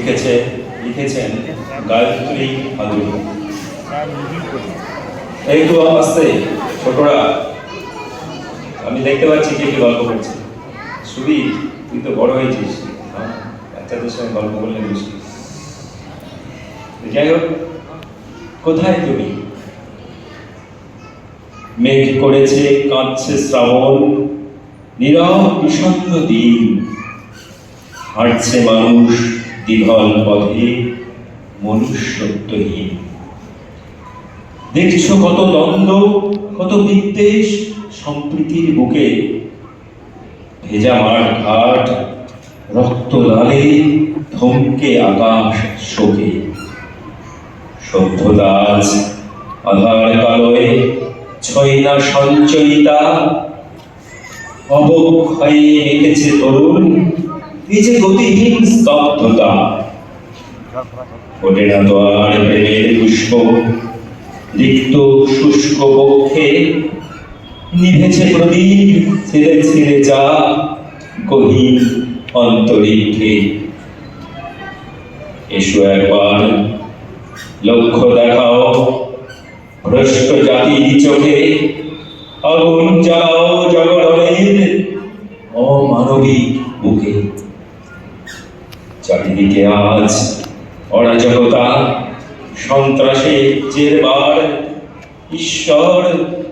লিখেছেন গায়ত্রী ভাদুরী। একটু আস্তে ছোটরা, আমি দেখতে পাচ্ছি কে কি গল্প করছে। সুবীর, তুই তো বড় হয়েছিস, বাচ্চাদের সঙ্গে গল্প করলে মুশকিল। যাই হোক, কোথায় তুমি? মেঘ করেছে, কাঁদছে শ্রাবণ, নীরব বিষণ্ণ দিন, হাঁটছে মানুষ দীঘল পথে মনুষ্যত্বহীন। দেখছো কত দ্বন্দ্ব, কত বিদ্বেষ সম্প্রীতির বুকে, ভেজা মাঠ ঘাট রক্ত লালে থমকে আকাশ শোকে। সভ্যতা আজ আধার কালোয় ছয় না সঞ্চয়িতা, অবক্ষয়ে হেঁটেছে তরুণ, এই যে গতিহীন স্তব্ধতা। ওঠে না তো আর প্রেমের পুষ্প, রিক্ত শুষ্ক বক্ষে নিভেছে প্রদীপ ছেড়ে ছেড়ে যা গহীন অন্তরিক্ষে। এসো একবার লক্ষ্য দেখাও ভ্রষ্ট জাতির চোখে, আগুন জ্বালাও জগরণের অমানবিক বুকে। চারিদিকে আজ অরাজকতা, সন্ত্রাসে জেরবার। ঈশ্বর,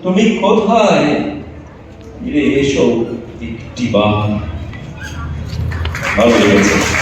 তুমি কোথায়? ফিরে এসো একটিবার। ভালো লেগেছে।